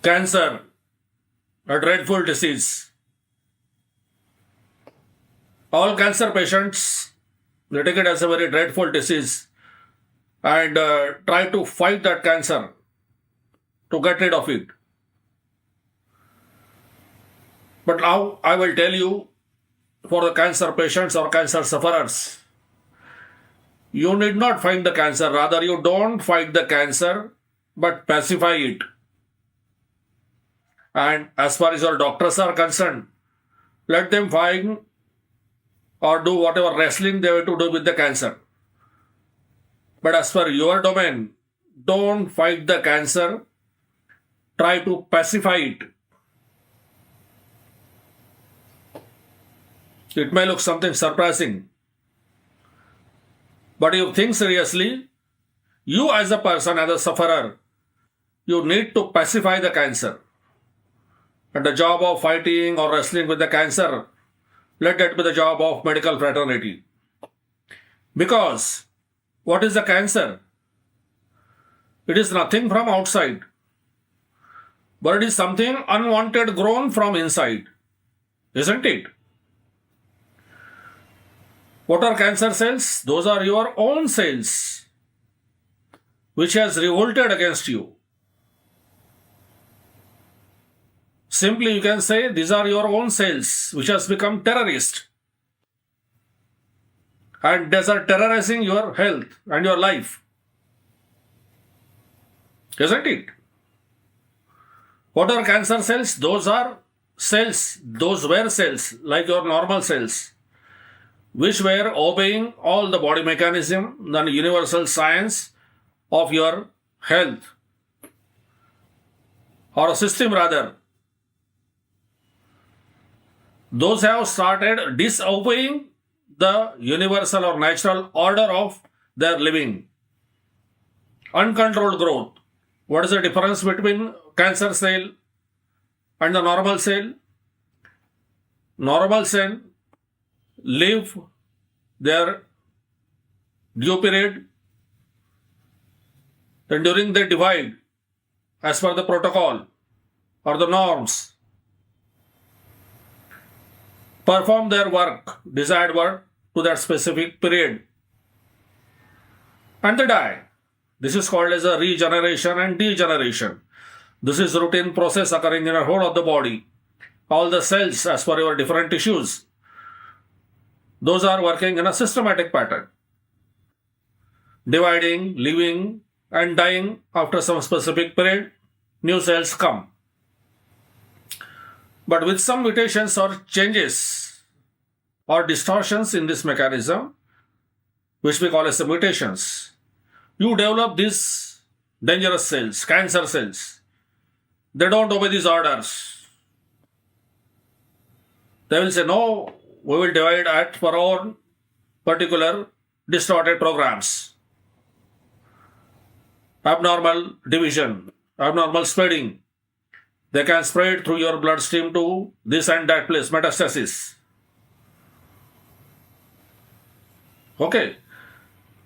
Cancer, a dreadful disease. All cancer patients, they take it as a very dreadful disease and try to fight that cancer to get rid of it. But now I will tell you, for the cancer patients or cancer sufferers, you need not fight the cancer. Rather, you don't fight the cancer, but pacify it. And as far as your doctors are concerned, let them fight or do whatever wrestling they have to do with the cancer. But as for your domain, don't fight the cancer. Try to pacify it. It may look something surprising, but if you think seriously, you as a person, as a sufferer, you need to pacify the cancer. And the job of fighting or wrestling with the cancer, let that be the job of medical fraternity. Because what is the cancer? It is nothing from outside, but it is something unwanted grown from inside, isn't it? What are cancer cells? Those are your own cells, which has revolted against you. Simply you can say these are your own cells, which has become terrorist. And these are terrorizing your health and your life. Isn't it? What are cancer cells? Those are cells, those were cells, like your normal cells, which were obeying all the body mechanism, the universal science of your health, or a system rather. Those have started disobeying the universal or natural order of their living. Uncontrolled growth. What is the difference between cancer cell and the normal cell? Normal cell live their due period, then during they divide as per the protocol or the norms, perform their work, desired work to that specific period, and they die. This is called as a regeneration and degeneration. This is routine process occurring in the whole of the body. All the cells as per your different tissues, those are working in a systematic pattern, dividing, living, and dying. After some specific period, new cells come. But with some mutations or changes or distortions in this mechanism, which we call as the mutations, you develop these dangerous cells, cancer cells. They don't obey these orders. They will say, no, we will divide at for our particular distorted programs. Abnormal division, abnormal spreading. They can spread through your bloodstream to this and that place, metastasis. Okay.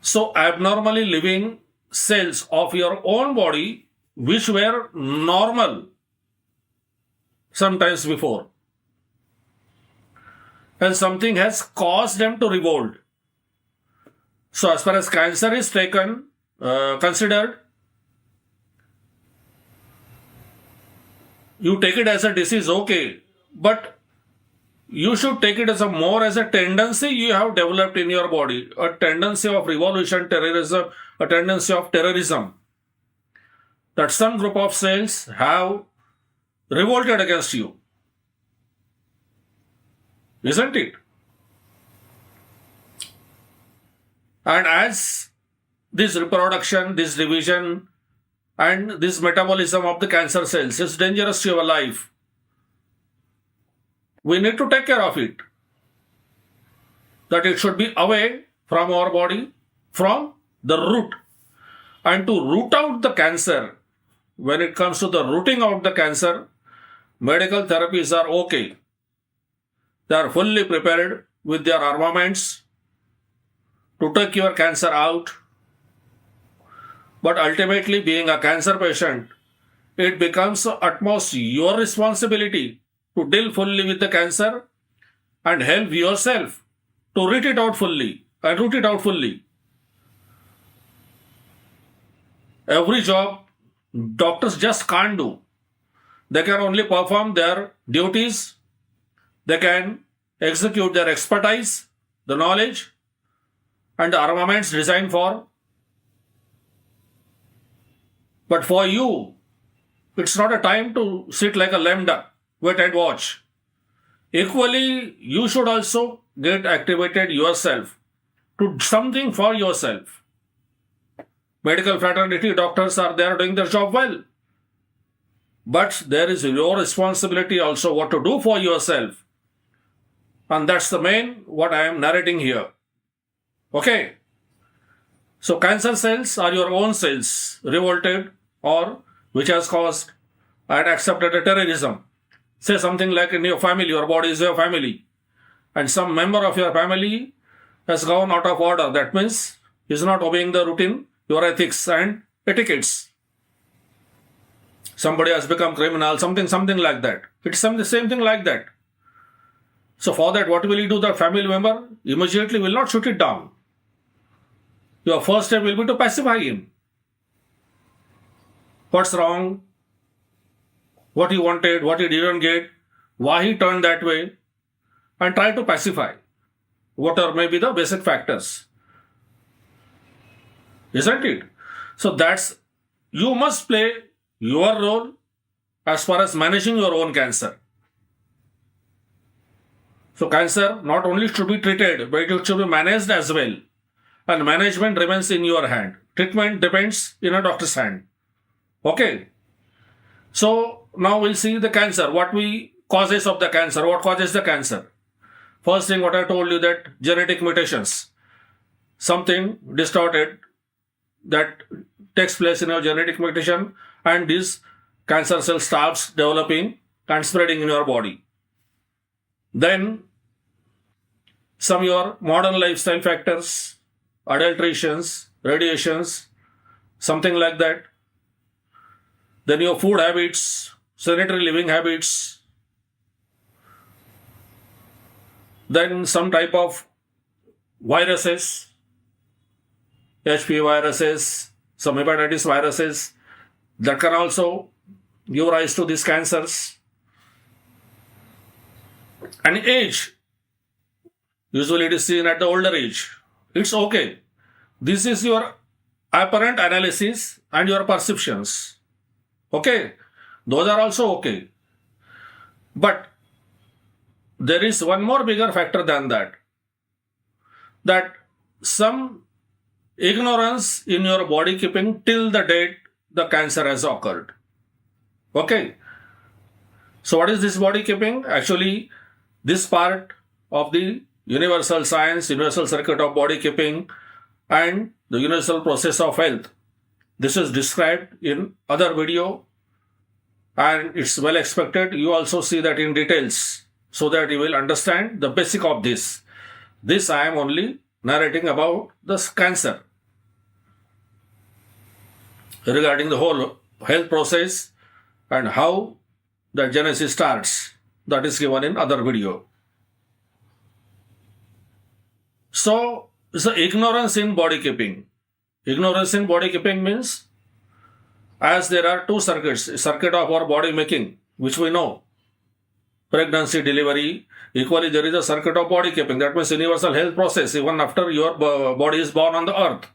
So abnormally living cells of your own body, which were normal sometimes before, and something has caused them to revolt. So as far as cancer is considered, you take it as a disease, okay, but you should take it as more as a tendency you have developed in your body, a tendency of revolution, terrorism, a tendency of terrorism, that some group of cells have revolted against you. Isn't it? And as this reproduction, this division, and this metabolism of the cancer cells is dangerous to your life, we need to take care of it. That it should be away from our body, from the root. And to root out the cancer, when it comes to the rooting out the cancer, medical therapies are okay. They are fully prepared with their armaments to take your cancer out. But ultimately, being a cancer patient, it becomes utmost your responsibility to deal fully with the cancer and help yourself to root it out fully and root it out fully. Every job doctors just can't do. They can only perform their duties. They can execute their expertise, the knowledge, and the armaments designed for. But for you, it's not a time to sit like a lame duck, wait and watch. Equally, you should also get activated yourself to do something for yourself. Medical fraternity doctors are there doing their job well. But there is your responsibility also what to do for yourself. And that's the main what I am narrating here. Okay. So cancer cells are your own cells, revolted or which has caused and accepted a terrorism. Say something like in your family, your body is your family. And some member of your family has gone out of order. That means he is not obeying the routine, your ethics and etiquettes. Somebody has become criminal, something like that. It's the same thing like that. So for that, what will you do? The family member immediately will not shoot it down. Your first step will be to pacify him. What's wrong? What he wanted, what he didn't get, why he turned that way, and try to pacify. What are maybe the basic factors? Isn't it? So you must play your role as far as managing your own cancer. So cancer not only should be treated, but it should be managed as well. And management remains in your hand. Treatment depends in a doctor's hand. Okay. So now we'll see the cancer. Causes of the cancer. What causes the cancer? First thing what I told you that genetic mutations. Something distorted that takes place in your genetic mutation and this cancer cell starts developing and spreading in your body. Then some your modern lifestyle factors, adulterations, radiations, something like that. Then your food habits, sedentary living habits. Then some type of viruses, HP viruses, some hepatitis viruses that can also give rise to these cancers. And age, usually it is seen at the older age. It's okay. This is your apparent analysis and your perceptions. Okay, those are also okay. But there is one more bigger factor than that. That some ignorance in your body keeping till the date the cancer has occurred. Okay. So what is this body keeping? Actually, this part of the universal science, universal circuit of body keeping and the universal process of health. This is described in other video and it's well expected. You also see that in details so that you will understand the basic of this. This I am only narrating about this cancer. Regarding the whole health process and how the genesis starts. That is given in other video. So, it's the ignorance in body keeping. Ignorance in body keeping means as there are two circuits, circuit of our body making, which we know, pregnancy, delivery, equally there is a circuit of body keeping. That means universal health process even after your body is born on the earth.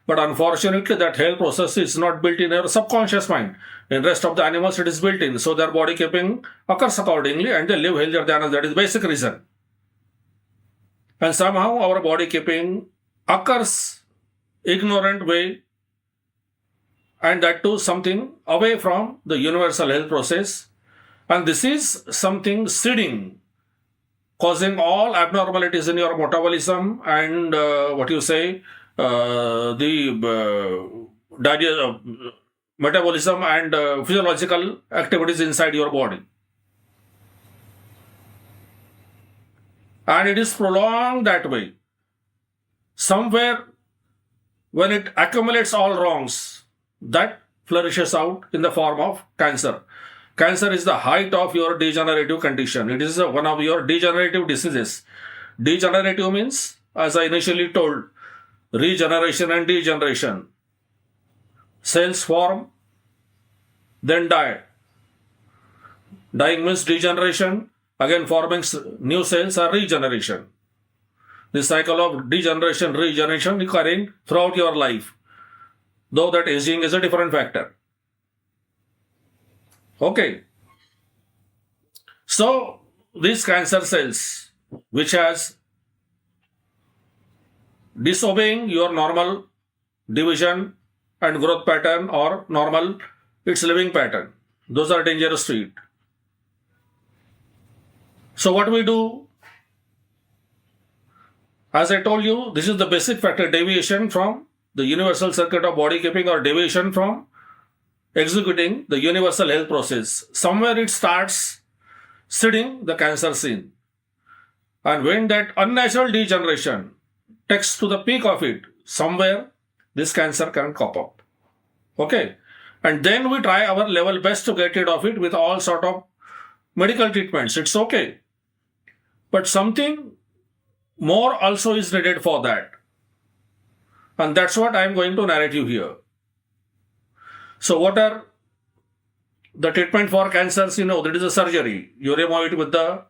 But unfortunately, that health process is not built in our subconscious mind. In rest of the animals, it is built in. So their body keeping occurs accordingly and they live healthier than us. That is basic reason. And somehow our body keeping occurs ignorant way and that too something away from the universal health process. And this is something seeding, causing all abnormalities in your metabolism and metabolism and physiological activities inside your body. And it is prolonged that way. Somewhere when it accumulates all wrongs, that flourishes out in the form of cancer. Cancer is the height of your degenerative condition. It is one of your degenerative diseases. Degenerative means, as I initially told, regeneration and degeneration. Cells form, then die. Dying means degeneration, again forming new cells or regeneration. The cycle of degeneration, regeneration occurring throughout your life, though that aging is a different factor. Okay. So, these cancer cells, which has disobeying your normal division and growth pattern or normal its living pattern, those are dangerous to it. So what we do, as I told you, this is the basic factor, deviation from the universal circuit of body keeping or deviation from executing the universal health process. Somewhere it starts seeding the cancer scene. And when that unnatural degeneration takes to the peak of it, somewhere this cancer can pop up. Okay. And then we try our level best to get rid of it with all sort of medical treatments. It's okay. But something more also is needed for that. And that's what I'm going to narrate you here. So what are the treatment for cancers? That is a surgery. You remove it with the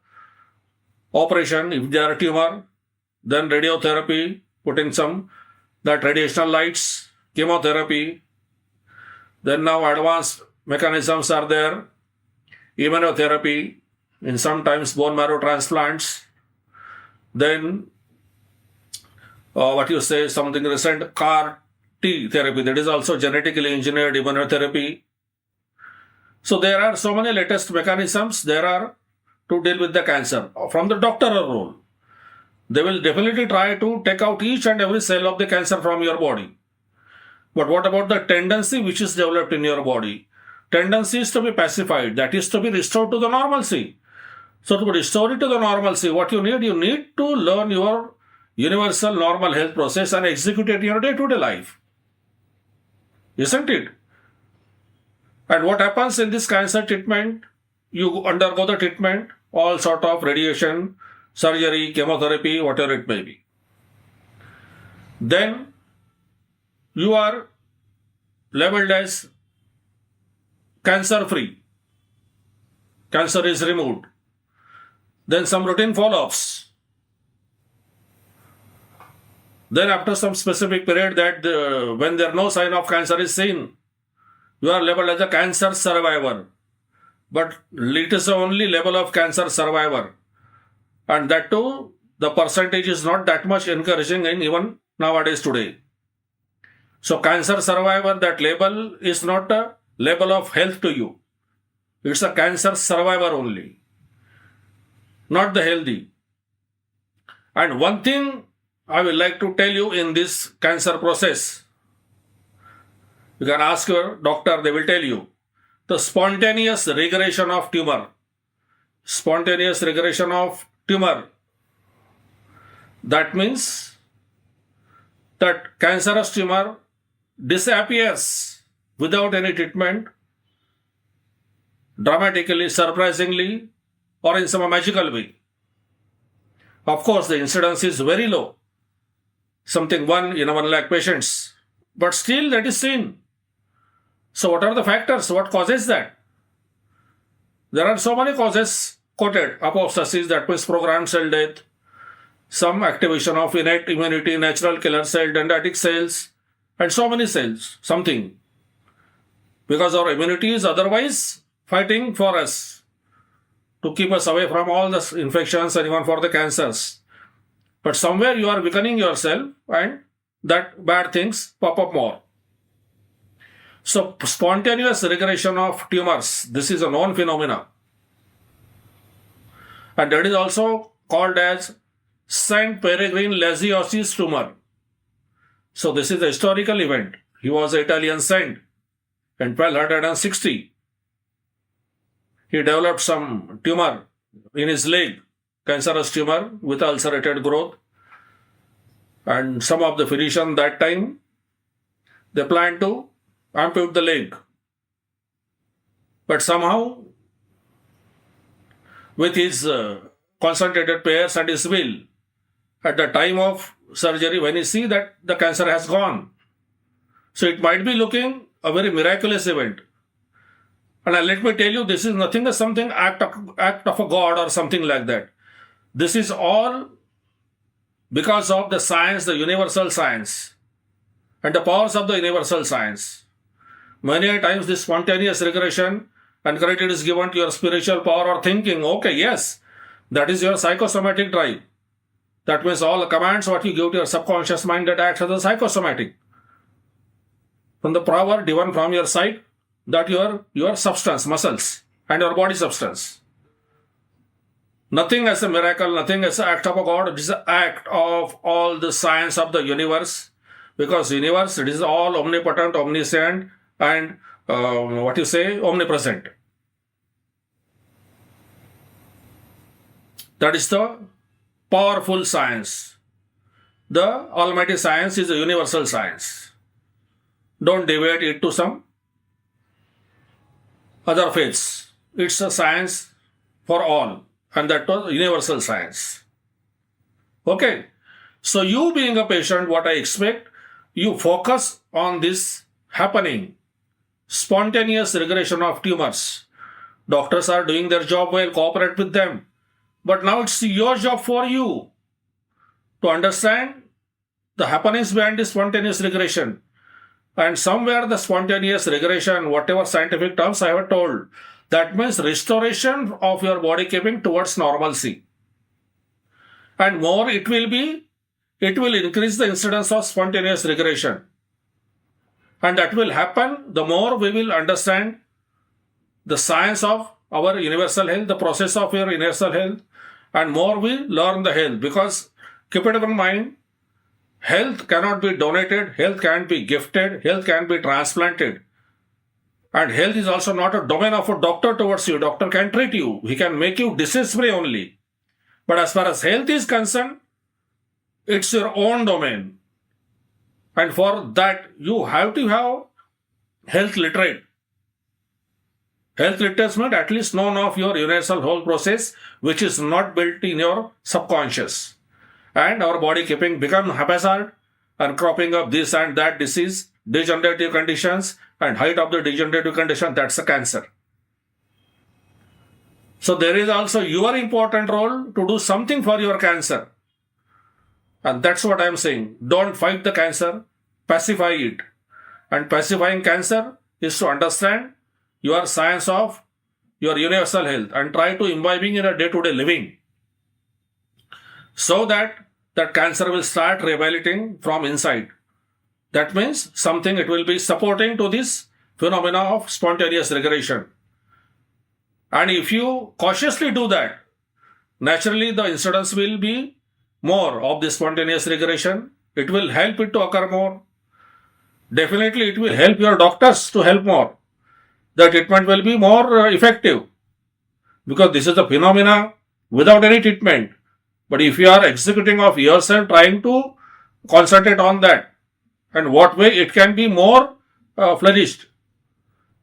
operation. If they are a tumor, then radiotherapy, putting some that radiational lights, chemotherapy. Then now advanced mechanisms are there. Immunotherapy, in sometimes bone marrow transplants. Then something recent, CAR-T therapy, that is also genetically engineered immunotherapy. So there are so many latest mechanisms there are to deal with the cancer from the doctoral role. They will definitely try to take out each and every cell of the cancer from your body. But what about the tendency which is developed in your body? Tendency is to be pacified, that is to be restored to the normalcy. So to restore it to the normalcy, what you need to learn your universal normal health process and execute it in your day-to-day life. Isn't it? And what happens in this cancer treatment? You undergo the treatment, all sort of radiation, surgery, chemotherapy, whatever it may be. Then you are labeled as cancer-free. Cancer is removed. Then some routine follow-ups. Then after some specific period when there no sign of cancer is seen, you are labeled as a cancer survivor. But it is the only level of cancer survivor. And that too, the percentage is not that much encouraging in even nowadays today. So cancer survivor, that label is not a label of health to you. It's a cancer survivor only, not the healthy. And one thing I will like to tell you in this cancer process, you can ask your doctor, they will tell you, the spontaneous regression of tumor. Spontaneous regression of tumor. That means that cancerous tumor disappears without any treatment, dramatically, surprisingly, or in some magical way. Of course, the incidence is very low, something 1 in 1 lakh patients, but still that is seen. So what are the factors? What causes that? There are so many causes quoted. Apostasis, that means programmed cell death, some activation of innate immunity, natural killer cell, dendritic cells, and so many cells, something. Because our immunity is otherwise fighting for us to keep us away from all the infections and even for the cancers. But somewhere you are weakening yourself and that bad things pop up more. So spontaneous regression of tumors, this is a known phenomena. And that is also called as Saint Peregrine Lasiosis tumor. So this is a historical event. He was an Italian saint in 1260. He developed some tumor in his leg, cancerous tumor with ulcerated growth. And some of the physicians that time, they planned to amputate the leg But somehow, with his concentrated prayers and his will, at the time of surgery, when he see that the cancer has gone, so it might be looking a very miraculous event. And let me tell you, this is nothing as something act of a God or something like that. This is all because of the science, the universal science, and the powers of the universal science. Many a times this spontaneous regression and credit is given to your spiritual power or thinking, okay, yes, that is your psychosomatic drive. That means all the commands what you give to your subconscious mind that acts as a psychosomatic. From the power given from your side, that your substance, muscles, and your body substance. Nothing as a miracle, nothing as an act of a God. It is an act of all the science of the universe. Because universe, it is all omnipotent, omniscient, and omnipresent. That is the powerful science. The almighty science is a universal science. Don't deviate it to some other faiths. It's a science for all, and that was universal science. Okay. So you being a patient, what I expect, you focus on this happening. Spontaneous regression of tumors. Doctors are doing their job well, cooperate with them. But now it's your job for you to understand the happenings behind this spontaneous regression. And somewhere the spontaneous regression, whatever scientific terms I have told, that means restoration of your body keeping towards normalcy. And more it will increase the incidence of spontaneous regression. And that will happen the more we will understand the science of our universal health, the process of your universal health, and more we learn the health. Because keep it in mind, health cannot be donated, health can be gifted, health can be transplanted. And health is also not a domain of a doctor towards you. Doctor can treat you. He can make you disease-free only. But as far as health is concerned, it's your own domain. And for that, you have to have health literate. Health literate means at least known of your universal whole process, which is not built in your subconscious. And our body keeping become haphazard and cropping up this and that disease, degenerative conditions, and height of the degenerative condition, that's a cancer. So there is also your important role to do something for your cancer. And that's what I'm saying. Don't fight the cancer, pacify it. And pacifying cancer is to understand your science of your universal health and try to imbibing in a day-to-day living. So that cancer will start rehabilitating from inside. That means something it will be supporting to this phenomena of spontaneous regression. And if you cautiously do that, naturally the incidence will be more of this spontaneous regression. It will help it to occur more. Definitely it will help your doctors to help more. The treatment will be more effective. Because this is a phenomena without any treatment. But if you are executing of yourself, trying to concentrate on that, and what way it can be more flourished.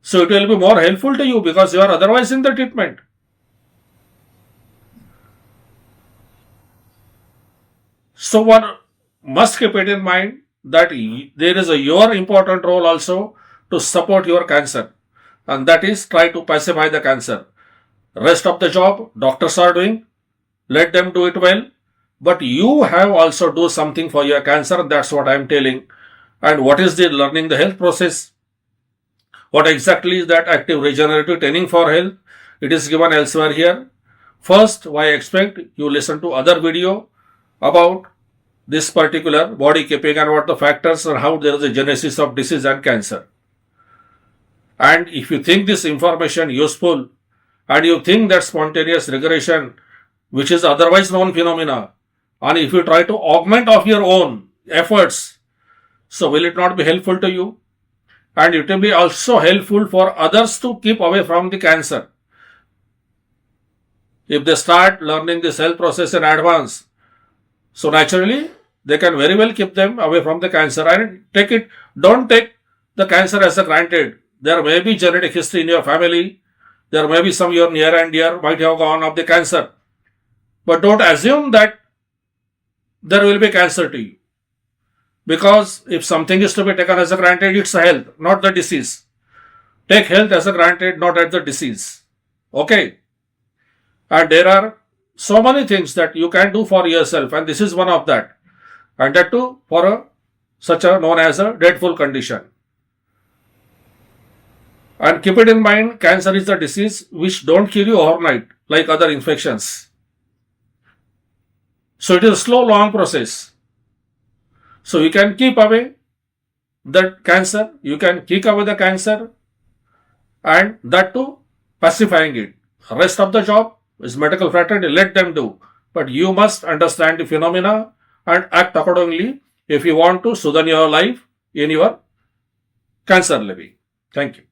So it will be more helpful to you because you are otherwise in the treatment. So one must keep it in mind that there is your important role also to support your cancer. And that is try to pacify the cancer. Rest of the job doctors are doing. Let them do it well. But you have also do something for your cancer. That's what I am telling. And what is the learning the health process? What exactly is that active regenerative training for health? It is given elsewhere here. First, I expect you listen to other video about this particular body keeping and what the factors and how there is a genesis of disease and cancer. And if you think this information useful and you think that spontaneous regression, which is otherwise known phenomena, and if you try to augment of your own efforts, so will it not be helpful to you? And it will be also helpful for others to keep away from the cancer. If they start learning this health process in advance, so naturally they can very well keep them away from the cancer. And don't take the cancer as a granted. There may be genetic history in your family There may be some your near and dear might have gone of the cancer. But don't assume that there will be cancer to you. Because if something is to be taken as a granted, it's a health, not the disease. Take health as a granted, not as the disease. Okay? And there are so many things that you can do for yourself, and this is one of that. And that too for such a known as a dreadful condition. And keep it in mind, cancer is a disease which don't kill you overnight like other infections. So it is a slow, long process. So you can keep away that cancer, you can kick away the cancer, and that too pacifying it. Rest of the job is medical fraternity, let them do. But you must understand the phenomena and act accordingly if you want to soothe your life in your cancer living. Thank you.